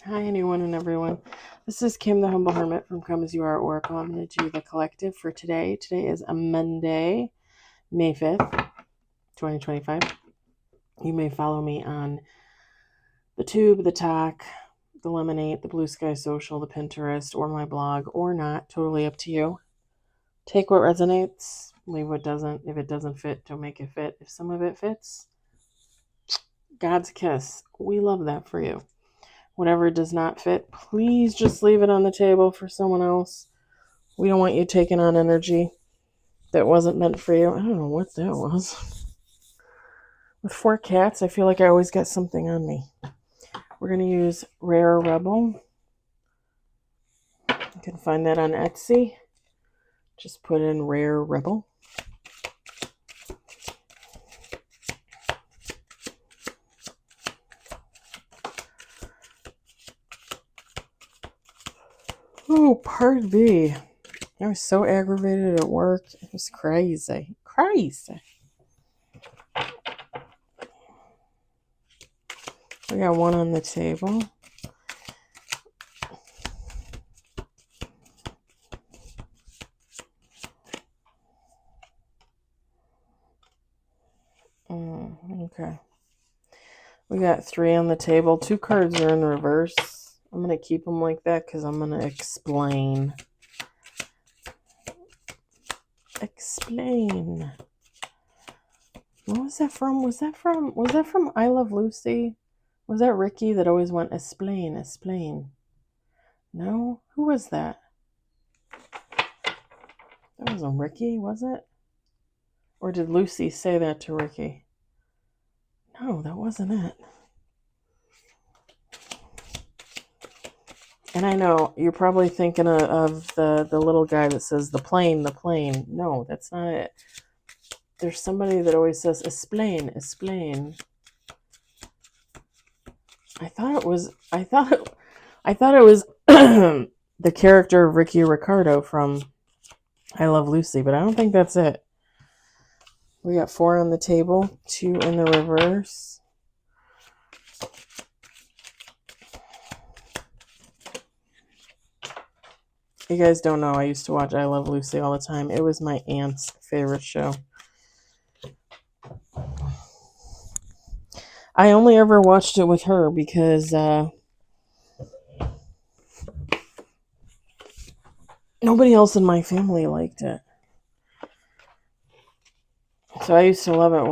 Hi, anyone and everyone. This is Kim, the Humble Hermit from Come As You Are Oracle. I'm going to do the collective for today. Today is a Monday, May 5th, 2025. You may follow me on the Tube, the Talk, the Lemonade, the Blue Sky Social, the Pinterest, or my blog, or not. Totally up to you. Take what resonates, leave what doesn't. If it doesn't fit, don't make it fit. If some of it fits, God's kiss. We love that for you. Whatever does not fit, please just leave it on the table for someone else. We don't want you taking on energy that wasn't meant for you. I don't know what that was. With 4 cats, I feel like I always get something on me. We're going to use Rare Rebel. You can find that on Etsy. Just put in Rare Rebel. Oh, part B. I was so aggravated at work. It was crazy. Crazy. We got one on the table. Okay. We got 3 on the table. 2 cards are in reverse. I'm going to keep them like that because I'm going to explain. Explain. What was that from? Was that from I Love Lucy? Was that Ricky that always went explain, explain? No? Who was that? That wasn't Ricky, was it? Or did Lucy say that to Ricky? No, that wasn't it. And I know you're probably thinking of the little guy that says the plane. No, that's not it. There's somebody that always says explain, explain. I thought it was the character of Ricky Ricardo from I Love Lucy, but I don't think that's it. We got 4 on the table, 2 in the reverse. You guys don't know, I used to watch I Love Lucy all the time. It was my aunt's favorite show. I only ever watched it with her because nobody else in my family liked it. So I used to love it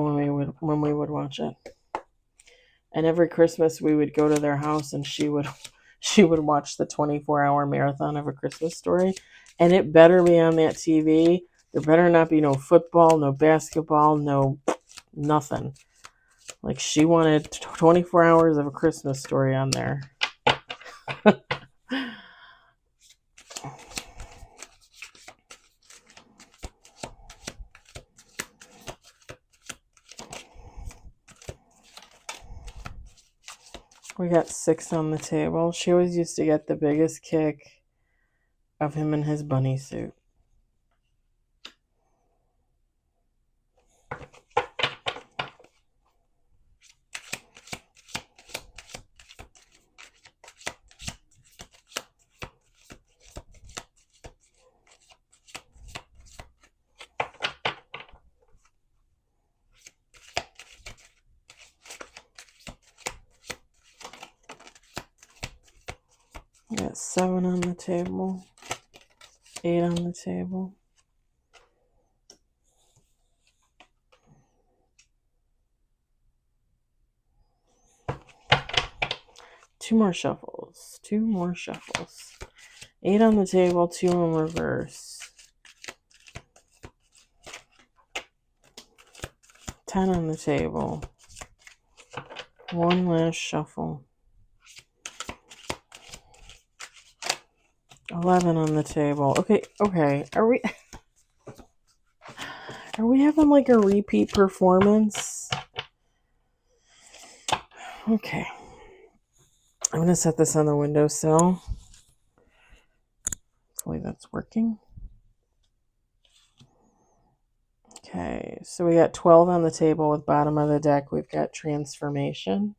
when we would watch it. And every Christmas we would go to their house and she would watch the 24-hour marathon of A Christmas Story. And it better be on that TV. There better not be no football, no basketball, no nothing. Like, she wanted 24 hours of A Christmas Story on there. We got 6 on the table. She always used to get the biggest kick of him in his bunny suit. We got 7 on the table, 8 on the table. Two more shuffles. 8 on the table, 2 in reverse. 10 on the table. 1 last shuffle. 11 on the table. Okay. Are we having like a repeat performance? Okay. I'm going to set this on the windowsill. Hopefully that's working. Okay, so we got 12 on the table with bottom of the deck. We've got transformation.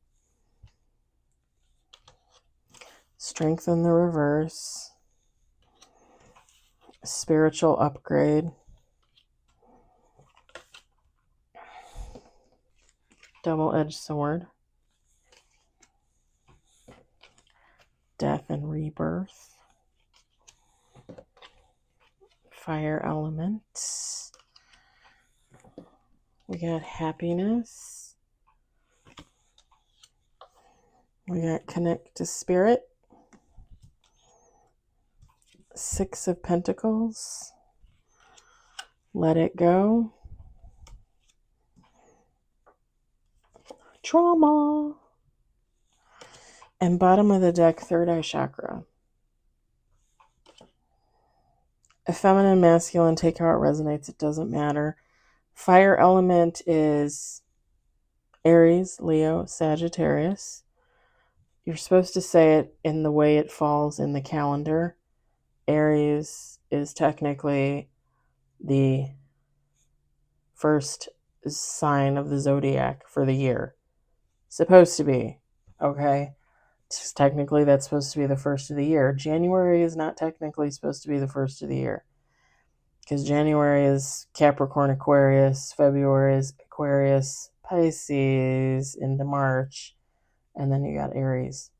Strength in the reverse. Spiritual upgrade. Double-edged sword. Death and rebirth. Fire element. We got happiness. We got connect to spirit. Six of Pentacles. Let it go. Trauma. And bottom of the deck, third eye chakra. A feminine, masculine, take how it resonates. It doesn't matter. Fire element is Aries, Leo, Sagittarius. You're supposed to say it in the way it falls in the calendar. Aries is technically the first sign of the zodiac for the year. Supposed to be, okay? Technically, that's supposed to be the first of the year. January is not technically supposed to be the first of the year, because January is Capricorn, Aquarius, February is Aquarius, Pisces, into March, and then you got Aries.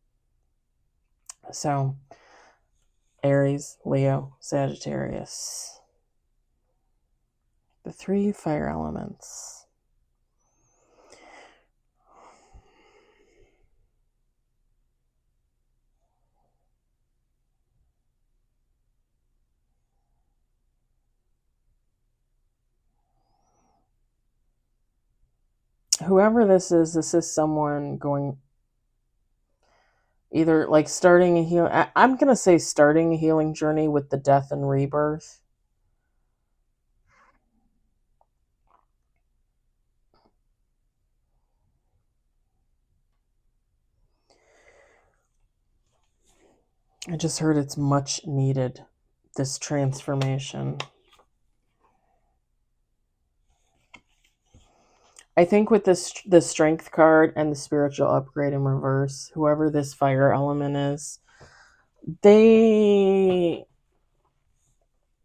So, Aries, Leo, Sagittarius. The three fire elements. Whoever this is someone going either like starting a healing. I'm going to say starting a healing journey with the death and rebirth. I just heard it's much needed, this transformation. I think with this, the strength card and the spiritual upgrade in reverse, whoever this fire element is, they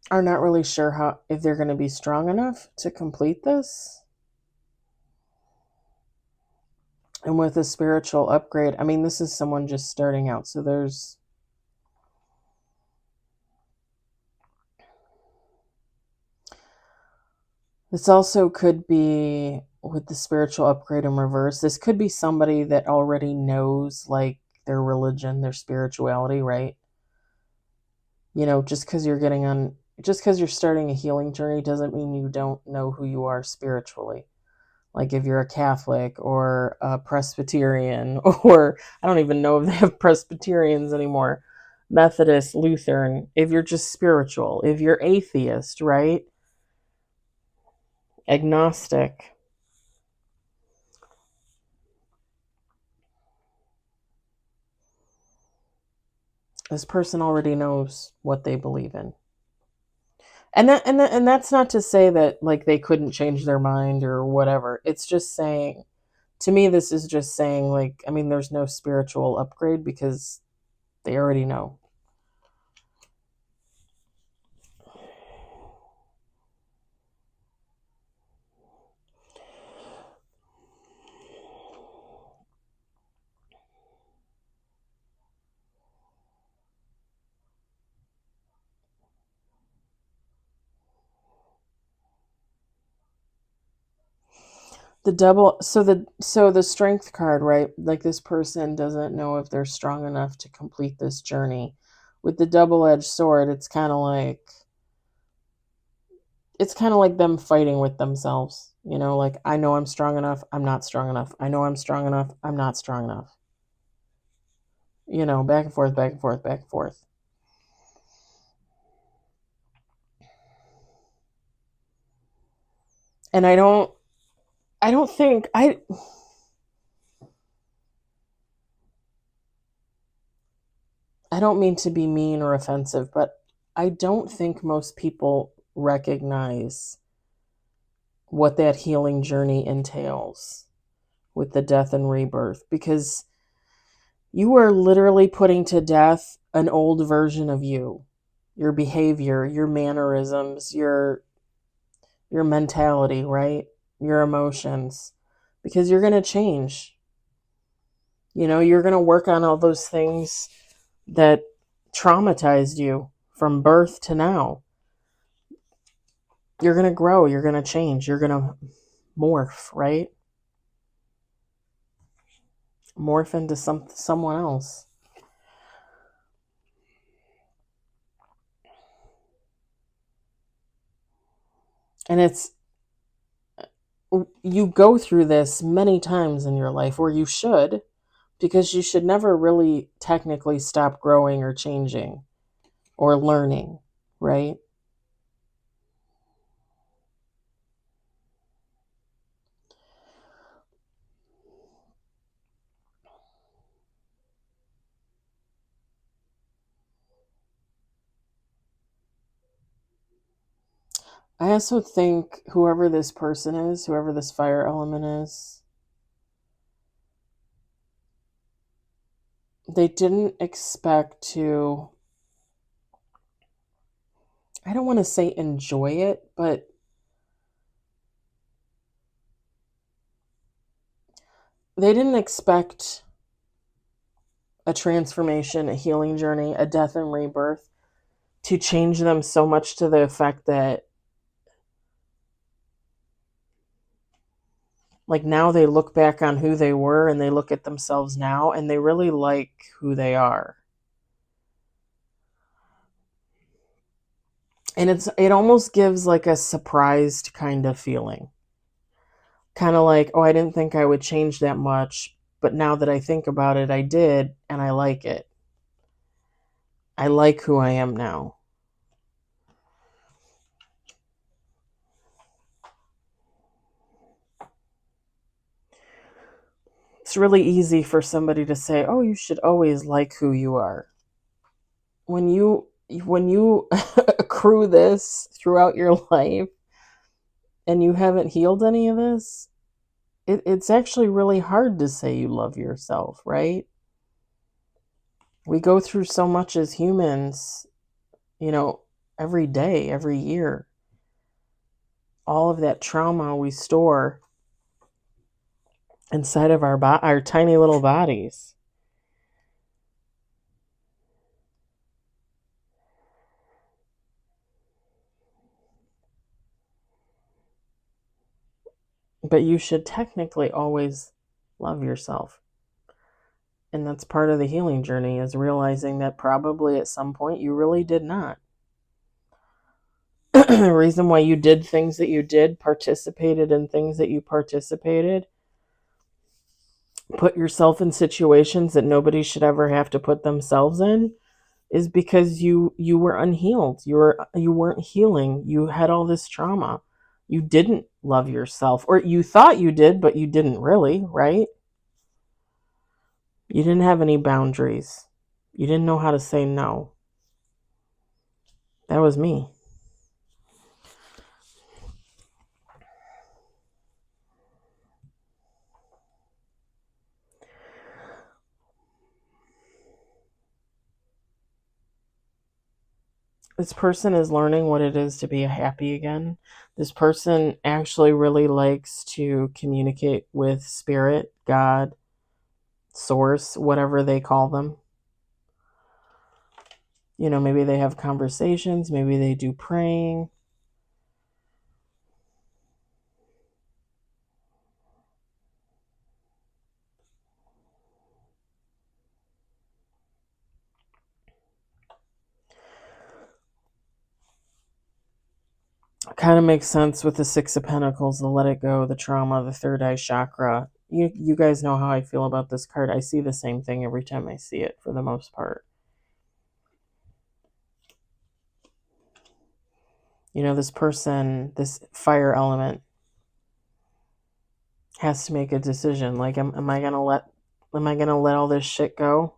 are not really sure if they're going to be strong enough to complete this. And with a spiritual upgrade, I mean, this is someone just starting out. So there's this also could be with the spiritual upgrade in reverse. This could be somebody that already knows like their religion, their spirituality, right? You know, just because you're starting a healing journey doesn't mean you don't know who you are spiritually. Like if you're a Catholic or a Presbyterian, or I don't even know if they have Presbyterians anymore, Methodist, Lutheran, if you're just spiritual, if you're atheist, right? Agnostic. This person already knows what they believe in. And that's not to say that like they couldn't change their mind or whatever. It's just saying, to me, this is just saying like, I mean, there's no spiritual upgrade because they already know. So the strength card, right? Like this person doesn't know if they're strong enough to complete this journey. With the double-edged sword, it's kind of like them fighting with themselves, you know, like I know I'm strong enough, I'm not strong enough. I know I'm strong enough, I'm not strong enough. You know, back and forth, back and forth, back and forth. And I don't think I don't mean to be mean or offensive, but I don't think most people recognize what that healing journey entails with the death and rebirth, because You are literally putting to death an old version of you, your behavior, your mannerisms, your mentality, right? Your emotions, because you're going to change. You're going to work on all those things that traumatized you from birth to now. You're going to grow, you're going to change, you're going to morph, right? Morph into someone else. And you go through this many times in your life, or you should, because you should never really technically stop growing or changing or learning, right? I also think whoever this person is, whoever this fire element is, they didn't expect to, I don't want to say enjoy it, but they didn't expect a transformation, a healing journey, a death and rebirth to change them so much to the effect that, like, now they look back on who they were and they look at themselves now and they really like who they are. And it almost gives like a surprised kind of feeling. Kind of like, oh, I didn't think I would change that much, but now that I think about it, I did, and I like it. I like who I am now. It's really easy for somebody to say, oh, you should always like who you are. When you accrue this throughout your life and you haven't healed any of this, it's actually really hard to say you love yourself, right? We go through so much as humans, every day, every year. All of that trauma we store inside of our tiny little bodies. But you should technically always love yourself. And that's part of the healing journey, is realizing that probably at some point you really did not. The reason why you did things that you did, participated in things that you participated, put yourself in situations that nobody should ever have to put themselves in, is because you were unhealed. You weren't healing. You had all this trauma. You didn't love yourself, or you thought you did, but you didn't really, right? You didn't have any boundaries. You didn't know how to say no. That was me. This person is learning what it is to be happy again. This person actually really likes to communicate with spirit, God, source, whatever they call them. Maybe they have conversations, maybe they do praying. Kind of makes sense with the Six of Pentacles, the let it go, the trauma, the third eye chakra. You guys know how I feel about this card. I see the same thing every time I see it, for the most part. This person, this fire element, has to make a decision. Like, am I gonna let all this shit go?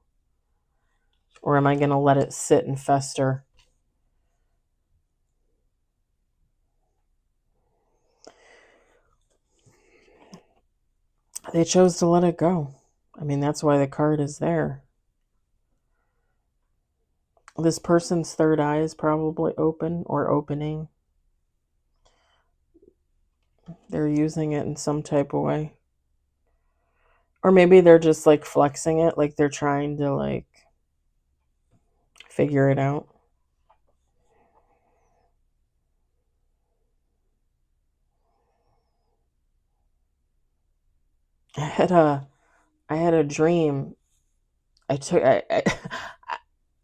Or am I gonna let it sit and fester? They chose to let it go. I mean, that's why the card is there. This person's third eye is probably open or opening. They're using it in some type of way. Or maybe they're just like flexing it, like they're trying to like figure it out. I had a dream.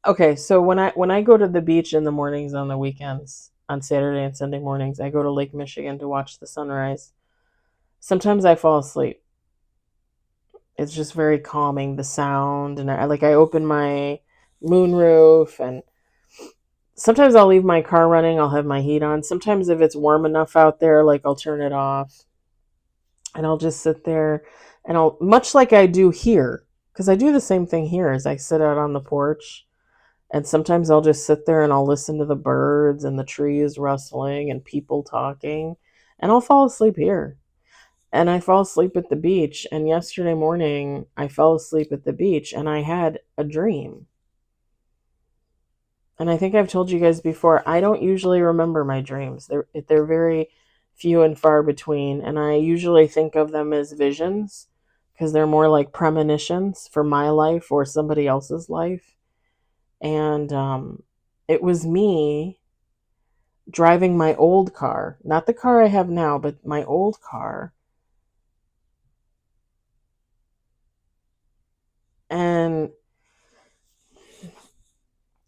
Okay, so when I go to the beach in the mornings on the weekends, on Saturday and Sunday mornings, I go to Lake Michigan to watch the sunrise. Sometimes I fall asleep. It's just very calming, the sound, and I open my moonroof, and sometimes I'll leave my car running, I'll have my heat on. Sometimes if it's warm enough out there, like I'll turn it off and I'll just sit there, and I'll, much like I do here, because I do the same thing here, as I sit out on the porch, and sometimes I'll just sit there and I'll listen to the birds and the trees rustling and people talking, and I'll fall asleep here. And I fall asleep at the beach. And yesterday morning, I fell asleep at the beach and I had a dream. And I think I've told you guys before, I don't usually remember my dreams. They're very few and far between. And I usually think of them as visions because they're more like premonitions for my life or somebody else's life. And it was me driving my old car, not the car I have now, but my old car. And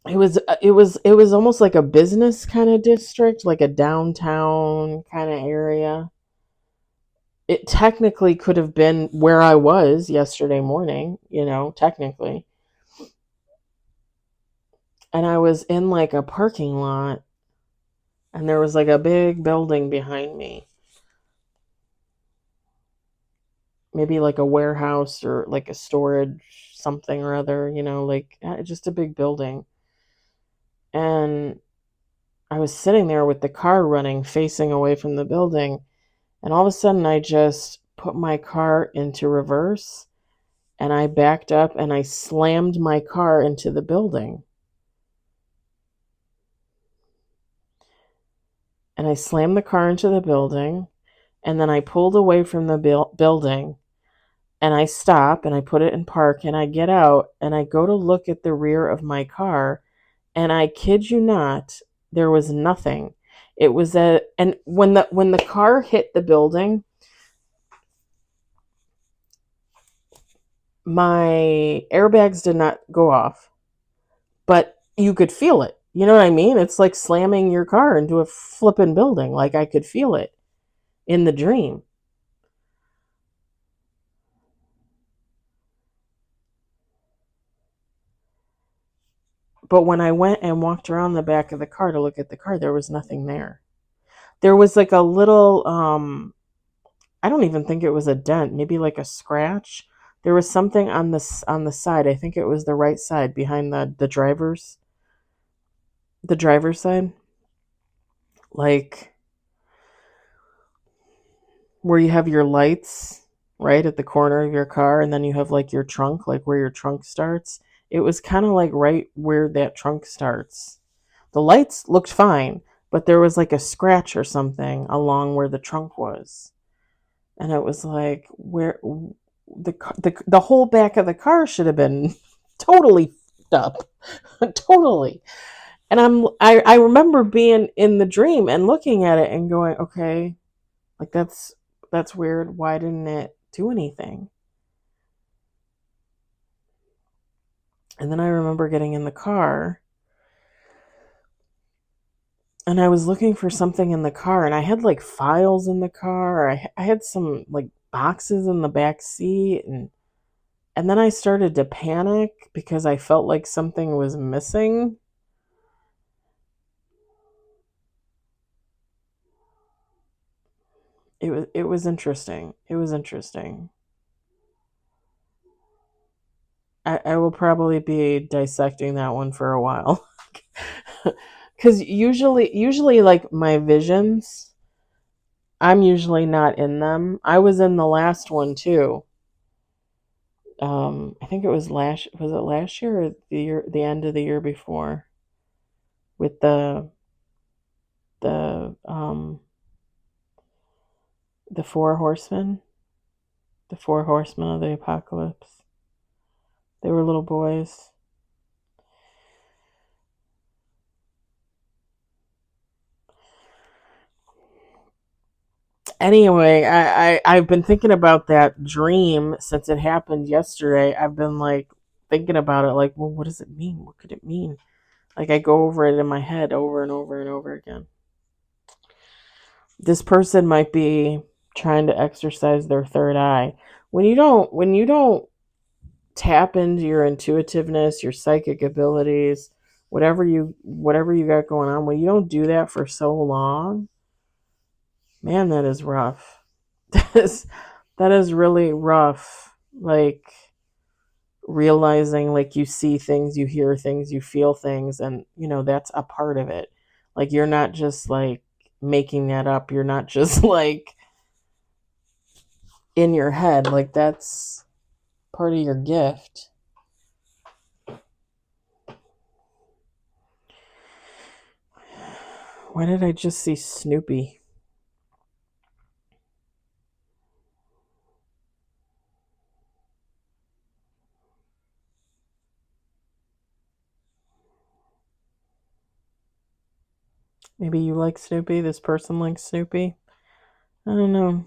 it was almost like a business kind of district, like a downtown kind of area. It technically could have been where I was yesterday morning, technically. And I was in like a parking lot, and there was like a big building behind me. Maybe like a warehouse or like a storage something or other, like just a big building. And I was sitting there with the car running, facing away from the building. And all of a sudden, I just put my car into reverse and I backed up and I slammed my car into the building. And I slammed the car into the building, and then I pulled away from the building, and I stop and I put it in park, and I get out and I go to look at the rear of my car, and I kid you not, there was nothing. It was and when the car hit the building, my airbags did not go off, but you could feel it. You know what I mean? It's like slamming your car into a flippin' building. Like I could feel it in the dream. But when I went and walked around the back of the car to look at the car, there was nothing there. There was like a little, I don't even think it was a dent, maybe like a scratch. There was something on the side. I think it was the right side behind the driver's side, like where you have your lights right at the corner of your car, and then you have like your trunk, like where your trunk starts. It was kind of like right where that trunk starts. The lights looked fine, but there was like a scratch or something along where the trunk was. And it was like where the whole back of the car should have been totally up. Totally. And I remember being in the dream and looking at it and going, okay, like that's weird. Why didn't it do anything? And then I remember getting in the car and I was looking for something in the car, and I had like files in the car. I had some like boxes in the back seat, and then I started to panic because I felt like something was missing. It was interesting. It was interesting. I will probably be dissecting that one for a while. Because usually like my visions, I'm usually not in them. I was in the last one too. I think it was last year or the end of the year before? with the um the four horsemen, the four horsemen of the apocalypse. They were little boys. Anyway, I've been thinking about that dream since it happened yesterday. I've been like thinking about it, like, well, what does it mean? What could it mean? Like I go over it in my head over and over and over again. This person might be trying to exercise their third eye. When you don't tap into your intuitiveness, your psychic abilities, whatever you got going on, when you don't do that for so long, man, that is rough. That is really rough. Like realizing like you see things, you hear things, you feel things, and that's a part of it. Like you're not just like making that up. You're not just like in your head. Like that's part of your gift. Why did I just see Snoopy? Maybe you like Snoopy. This person likes Snoopy. I don't know.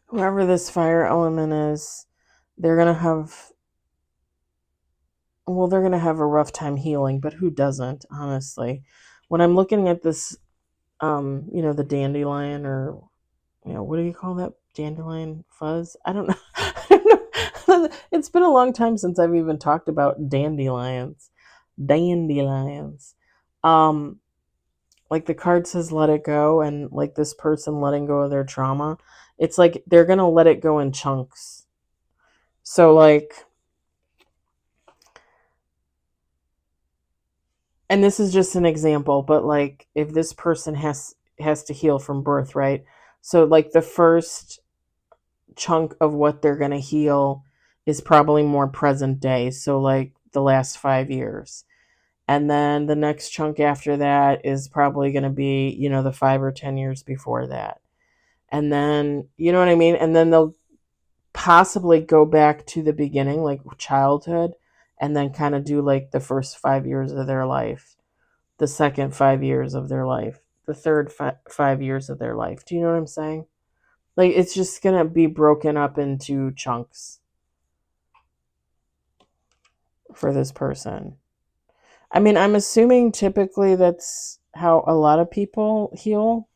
Whoever this fire element is, they're gonna have they're gonna have a rough time healing, but who doesn't, honestly? When I'm looking at this, the dandelion, or what do you call that? Dandelion fuzz? I don't know. I don't know. It's been a long time since I've even talked about dandelions. Dandelions. Um, like the card says let it go, and like this person letting go of their trauma, it's like they're gonna let it go in chunks. So like, and this is just an example, but like if this person has to heal from birth, right? So like the first chunk of what they're going to heal is probably more present day, so like the last 5 years. And then the next chunk after that is probably going to be, the 5 or 10 years before that. And then, you know what I mean? And then they'll possibly go back to the beginning, like childhood, and then kind of do like the first 5 years of their life, the second 5 years of their life, the third 5 years of their life. Do you know what I'm saying? Like it's just gonna be broken up into chunks for this person. I mean, I'm assuming typically that's how a lot of people heal.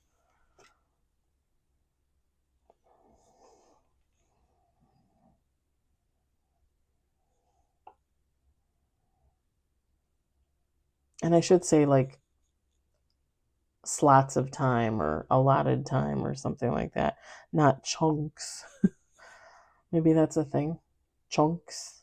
And I should say like slots of time or allotted time or something like that, not chunks. Maybe that's a thing. Chunks.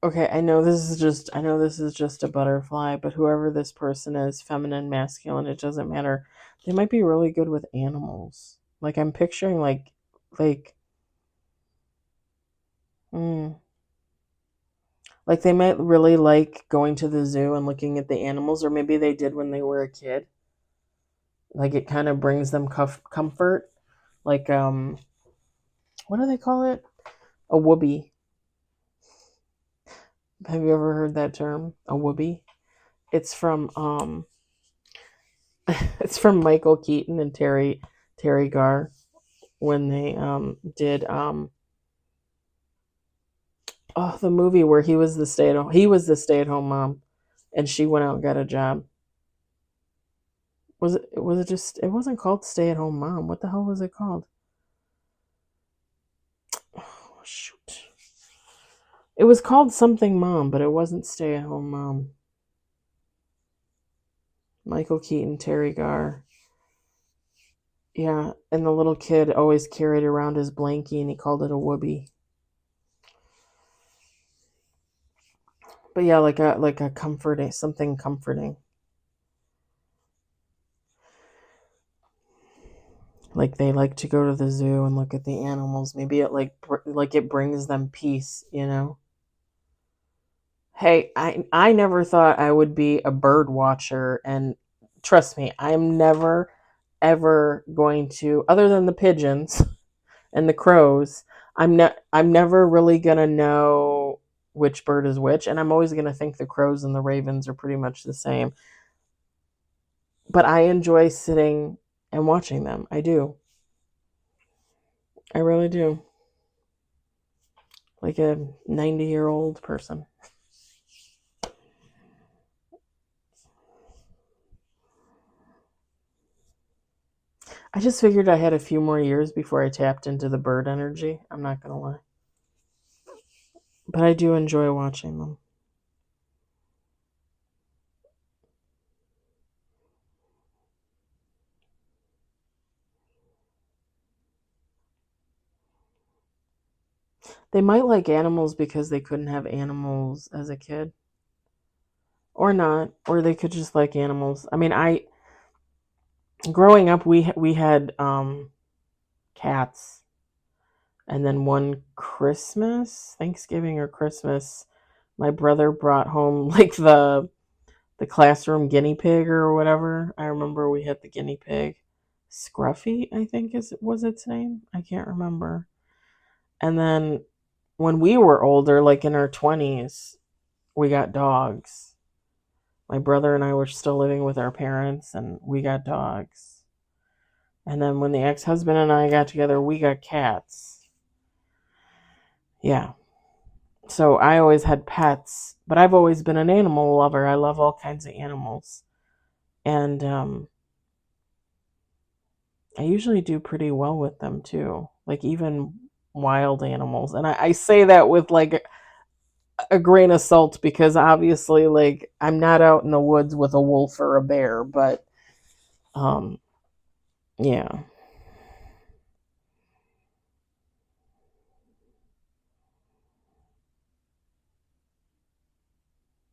Okay, I know this is just a butterfly, but whoever this person is, feminine, masculine, it doesn't matter. They might be really good with animals. Like I'm picturing like mm, Like they might really like going to the zoo and looking at the animals, or maybe they did when they were a kid. Like it kind of brings them comfort. Like what do they call it? A whoopee. Have you ever heard that term? A whoopee? It's from it's from Michael Keaton and Terry Garr when they did the movie where he was the stay at home mom and she went out and got a job. Was it just, it wasn't called Stay at Home Mom. What the hell was it called? Oh, shoot. It was called something Mom, but it wasn't Stay at Home Mom. Michael Keaton, Terry Garr. Yeah, and the little kid always carried around his blankie and he called it a whoopee. But yeah, like a comforting, something comforting. Like they like to go to the zoo and look at the animals. Maybe it like it brings them peace, you know. Hey, I never thought I would be a bird watcher, and trust me, I'm never ever going to, other than the pigeons and the crows, I'm never really going to know which bird is which, and I'm always going to think the crows and the ravens are pretty much the same. But I enjoy sitting and watching them. I do. I really do. Like a 90-year-old person. I just figured I had a few more years before I tapped into the bird energy. I'm not going to lie. But I do enjoy watching them. They might like animals because they couldn't have animals as a kid. Or not. Or they could just like animals. I mean, growing up, we had cats. And then one Christmas, Thanksgiving or Christmas, my brother brought home like the classroom guinea pig or whatever. I remember we had the guinea pig. Scruffy, I think was its name. I can't remember. And then when we were older, like in our 20s, we got dogs. My brother and I were still living with our parents and we got dogs. And then when the ex-husband and I got together, we got cats. Yeah. So I always had pets, but I've always been an animal lover. I love all kinds of animals. And I usually do pretty well with them too. Like even wild animals. And I say that with like a grain of salt because obviously like I'm not out in the woods with a wolf or a bear, but um yeah.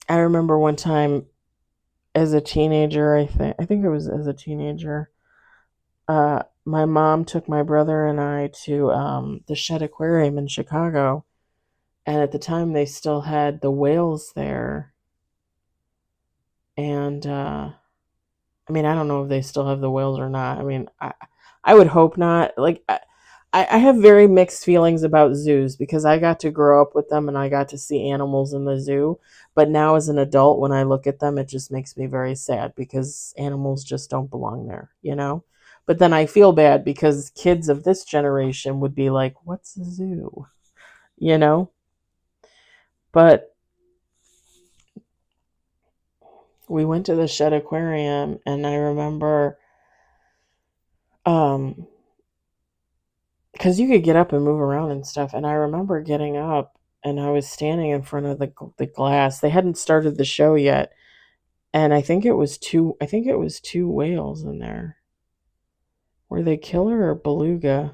I remember one time as a teenager, I think it was as a teenager, my mom took my brother and I to the Shed Aquarium in Chicago, and at the time they still had the whales there, and I mean, I don't know if they still have the whales or not. I mean, I would hope not. Like, I have very mixed feelings about zoos because I got to grow up with them and I got to see animals in the zoo. But now, as an adult, when I look at them, it just makes me very sad because animals just don't belong there, you know? But then I feel bad because kids of this generation would be like, what's a zoo? You know? But we went to the Shed Aquarium and I remember um because you could get up and move around and stuff. And I remember getting up and I was standing in front of the glass. They hadn't started the show yet, and I think it was two whales in there. Were they killer or beluga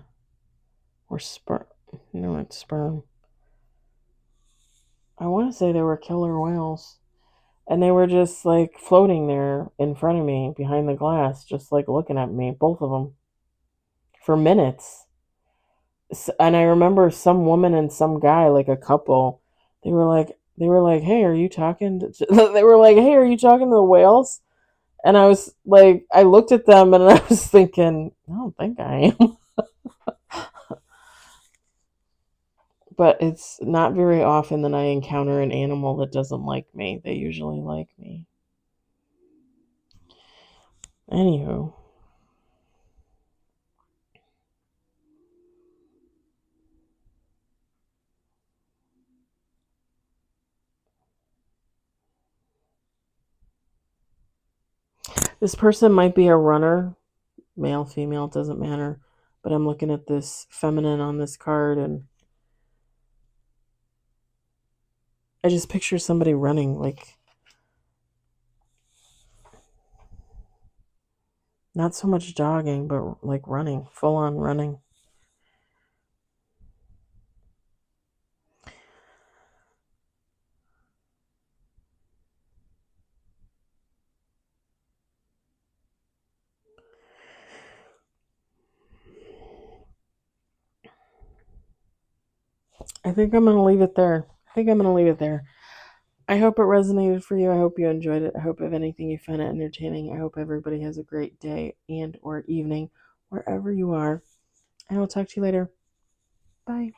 or sperm? No, it's sperm. I want to say they were killer whales, and they were just like floating there in front of me behind the glass, just like looking at me, both of them, for minutes. And I remember some woman and some guy, like a couple, they were like, they were like, "Hey, are you talking to?" They were like, "Hey, are you talking to the whales?" And I was like, I looked at them and I was thinking, I don't think I am. But it's not very often that I encounter an animal that doesn't like me. They usually like me. Anywho, this person might be a runner, male, female, it doesn't matter. But I'm looking at this feminine on this card and I just picture somebody running, like not so much jogging, but like running, full on running. I think I'm going to leave it there. I hope it resonated for you. I hope you enjoyed it. I hope, if anything, you found it entertaining. I hope everybody has a great day and or evening wherever you are. I will talk to you later. Bye.